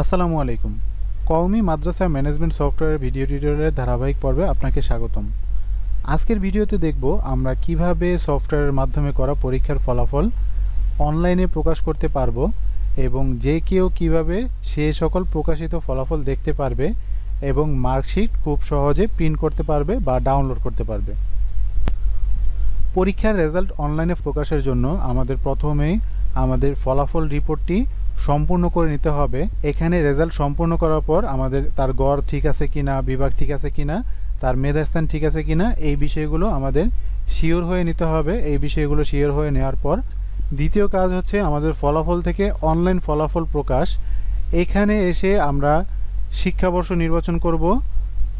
আসসালামু আলাইকুম। কওমি মাদ্রাসা management software video টিউটোরিয়ালের ধারাবাহিক পর্বে আপনাকে স্বাগতম। আজকের ভিডিওতে দেখব আমরা কিভাবে সফটওয়্যারের মাধ্যমে করা পরীক্ষার ফলাফল অনলাইনে প্রকাশ করতে পারবো এবং যে কেউ কিভাবে সে সকল প্রকাশিত ফলাফল দেখতে পারবে এবং মার্কশিট খুব সহজে প্রিন্ট করতে পারবে বা ডাউনলোড করতে পারবে। পরীক্ষার রেজাল্ট অনলাইনে প্রকাশের জন্য আমাদের প্রথমেই আমাদের ফলাফল রিপোর্টটি সম্পূর্ণ করে নিতে হবে। এখানে রেজাল্ট সম্পূর্ণ করার পর আমাদের তার গড় ঠিক আছে কিনা, বিভাগ ঠিক আছে কিনা, তার মেধাস্থান ঠিক আছে কিনা, এই বিষয়গুলো আমাদের শিওর হয়ে নিতে হবে। এই বিষয়গুলো শিওর হয়ে নেওয়ার পর দ্বিতীয় কাজ হচ্ছে আমাদের ফলাফল থেকে অনলাইন ফলাফল প্রকাশ। এখানে এসে আমরা শিক্ষাবর্ষ নির্বাচন করব,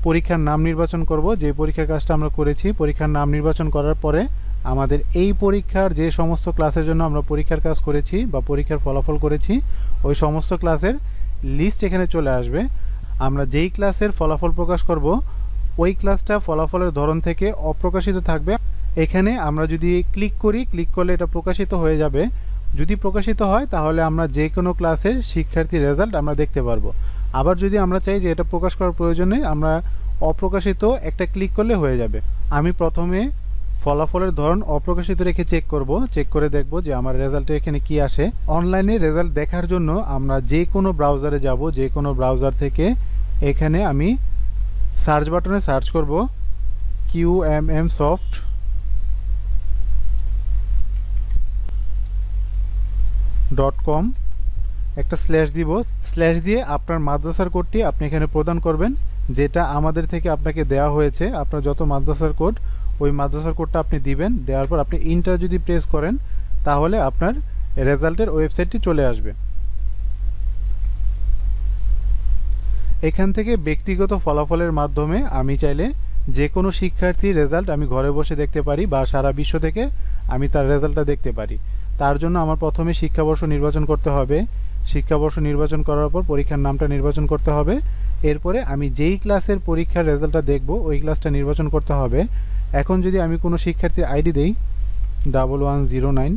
পরীক্ষার নাম নির্বাচন করব। যে পরীক্ষার কাজটা আমরা করেছি, পরীক্ষার নাম নির্বাচন করার পরে আমাদের এই পরীক্ষার যে সমস্ত ক্লাসের জন্য আমরা পরীক্ষার কাজ করেছি বা পরীক্ষার ফলাফল করেছি ওই সমস্ত ক্লাসের লিস্ট এখানে চলে আসবে। আমরা যেই ক্লাসের ফলাফল প্রকাশ করব ওই ক্লাসটা ফলাফলের ধরন থেকে অপ্রকাশিত থাকবে। এখানে আমরা যদি ক্লিক করি, ক্লিক করলে এটা প্রকাশিত হয়ে যাবে। যদি প্রকাশিত হয় তাহলে আমরা যে কোনো ক্লাসের শিক্ষার্থীর রেজাল্ট আমরা দেখতে পারবো। আবার যদি আমরা চাই যে এটা প্রকাশ করার প্রয়োজনে আমরা অপ্রকাশিত একটা ক্লিক করলে হয়ে যাবে। আমি প্রথমে ফলাফলের ধরন অপ্রকাশিত রেখে চেক করব, চেক করে দেখব যে আমার রেজাল্টে এখানে কি আসে। অনলাইনে রেজাল্ট দেখার জন্য আমরা যে কোনো ব্রাউজারে যাব, যে কোনো ব্রাউজার থেকে এখানে আমি সার্চ বাটনে সার্চ করব qmmsoft.com, একটা স্ল্যাশ দিব। স্ল্যাশ দিয়ে আপনার মাদ্রাসার কোডটি আপনি এখানে প্রদান করবেন, যেটা আমাদের থেকে আপনাকে দেওয়া হয়েছে। আপনার যত মাদ্রাসার কোড ওই মাদ্রাসার কোডটা আপনি দিবেন। দেওয়ার পর আপনি ইন্টার যদি প্রেস করেন তাহলে আপনার রেজাল্টের ওয়েবসাইটটি চলে আসবে। এখান থেকে ব্যক্তিগত ফলাফলের মাধ্যমে আমি চাইলে যে কোনো শিক্ষার্থীর রেজাল্ট আমি ঘরে বসে দেখতে পারি বা সারা বিশ্ব থেকে আমি তার রেজাল্টটা দেখতে পারি। তার জন্য আমার প্রথমে শিক্ষাবর্ষ নির্বাচন করতে হবে। শিক্ষাবর্ষ নির্বাচন করার পর পরীক্ষার নামটা নির্বাচন করতে হবে। এরপরে আমি যেই ক্লাসের পরীক্ষার রেজাল্টটা দেখব ওই ক্লাসটা নির্বাচন করতে হবে। এখন যদি আমি কোনো শিক্ষার্থীর আইডি দেই 1109,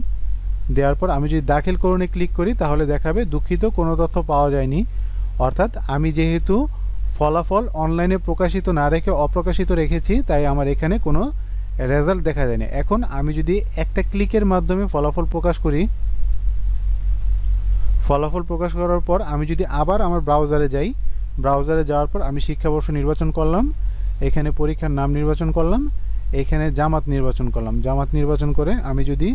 দেওয়ার পর আমি যদি দাখিল করণে ক্লিক করি তাহলে দেখাবে দুঃখিত, কোনো তথ্য পাওয়া যায়নি। অর্থাৎ আমি যেহেতু ফলাফল অনলাইনে প্রকাশিত না রেখে অপ্রকাশিত রেখেছি তাই আমার এখানে কোনো রেজাল্ট দেখা যায়নি। এখন আমি যদি একটা ক্লিকের মাধ্যমে ফলাফল প্রকাশ করি, ফলাফল প্রকাশ করার পর আমি যদি আবার আমার ব্রাউজারে যাই, ব্রাউজারে যাওয়ার পর আমি শিক্ষাবর্ষ নির্বাচন করলাম, এখানে পরীক্ষার নাম নির্বাচন করলাম, এখানে জামাত নির্বাচন করলাম। জামাত নির্বাচন করে আমি যদি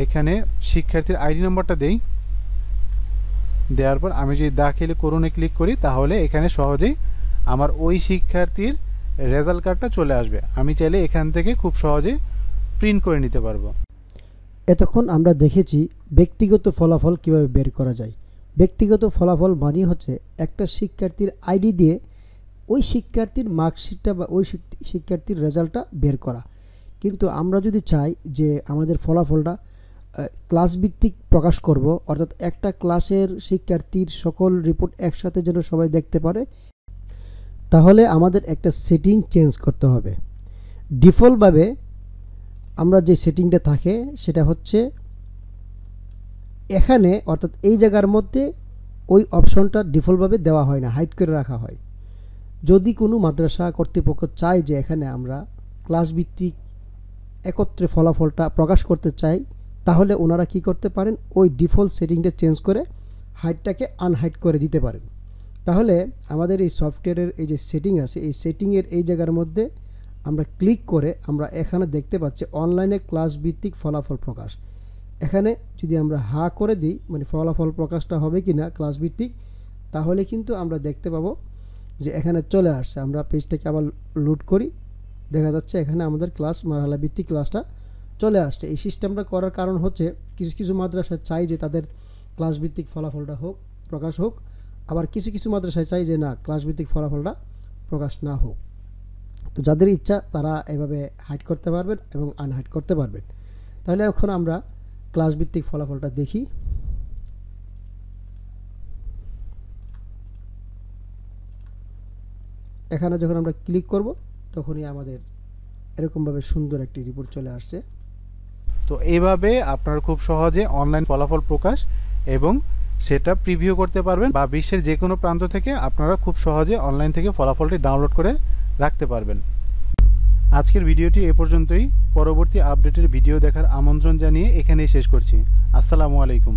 এখানে শিক্ষার্থীর আইডি নম্বরটা দেই, দেওয়ার পর আমি যদি দাখিল করণে ক্লিক করি তাহলে এখানে সহজেই আমার ওই শিক্ষার্থীর রেজাল্ট কার্ডটা চলে আসবে। আমি চাইলে এখান থেকে খুব সহজে প্রিন্ট করে নিতে পারবো। এতক্ষণ আমরা দেখেছি ব্যক্তিগত ফলাফল কিভাবে বের করা যায়। ব্যক্তিগত ফলাফল মানে হচ্ছে একটা শিক্ষার্থীর আইডি দিয়ে ওই শিক্ষার্থীর মার্কশিটটা বা ওই শিক্ষার্থীর রেজাল্টটা বের করা। কিন্তু আমরা যদি চাই যে আমাদের ফলাফলটা ক্লাস ভিত্তিক প্রকাশ করব, অর্থাৎ একটা ক্লাসের শিক্ষার্থীর সকল রিপোর্ট একসাথে যেন সবাই দেখতে পারে, তাহলে আমাদের একটা সেটিং চেঞ্জ করতে হবে। ডিফল্টভাবে আমরা যে সেটিংটা থাকে সেটা হচ্ছে এখানে, অর্থাৎ এই জায়গার মধ্যে ওই অপশনটা ডিফল্টভাবে দেওয়া হয় না, হাইড করে রাখা হয়। যদি কোনো মাদ্রাসা কর্তৃপক্ষ চায় যে এখানে আমরা ক্লাস ভিত্তিক একত্রে ফলাফলটা প্রকাশ করতে চাই, তাহলে ওনারা কি করতে পারেন, ওই ডিফল্ট সেটিংটা চেঞ্জ করে হাইডটাকে আনহাইড করে দিতে পারেন। তাহলে আমাদের এই সফটওয়্যারের এই যে সেটিং আছে, এই সেটিংয়ের এই জায়গার মধ্যে আমরা ক্লিক করে আমরা এখানে দেখতে পাচ্ছি অনলাইনে ক্লাস ভিত্তিক ফলাফল প্রকাশ। এখানে যদি আমরা হা করে দিই, মানে ফলাফল প্রকাশটা হবে কি না ক্লাস ভিত্তিক, তাহলে কিন্তু আমরা দেখতে পাবো যে এখানে চলে আসছে। আমরা পেজটাকে আবার লোড করি, দেখা যাচ্ছে এখানে আমাদের ক্লাস মারহালা ভিত্তিক ক্লাসটা চলে আসছে। এই সিস্টেমটা করার কারণ হচ্ছে কিছু কিছু মাদ্রাসা চাই যে তাদের ক্লাস ভিত্তিক ফলাফলটা হোক, প্রকাশ হোক, আবার কিছু কিছু মাদ্রাসায় চাই যে না, ক্লাস ভিত্তিক ফলাফলটা প্রকাশ না হোক। তো যাদের ইচ্ছা তারা এভাবে হাইড করতে পারবেন এবং আনহাইড করতে পারবেন। তাহলে এখন আমরা ক্লাস ভিত্তিক ফলাফলটা দেখি। এখানে যখন আমরা ক্লিক করব তখনই আমাদের এরকমভাবে সুন্দর একটি রিপোর্ট চলে আসছে। তো এইভাবে আপনারা খুব সহজে অনলাইন ফলাফল প্রকাশ এবং সেটা প্রিভিউ করতে পারবেন, বা বিশ্বের যে কোনো প্রান্ত থেকে আপনারা খুব সহজে অনলাইন থেকে ফলাফলটি ডাউনলোড করে রাখতে পারবেন। আজকের ভিডিওটি এ পর্যন্তই। পরবর্তী আপডেটের ভিডিও দেখার আমন্ত্রণ জানিয়ে এখানেই শেষ করছি। আসসালামু আলাইকুম।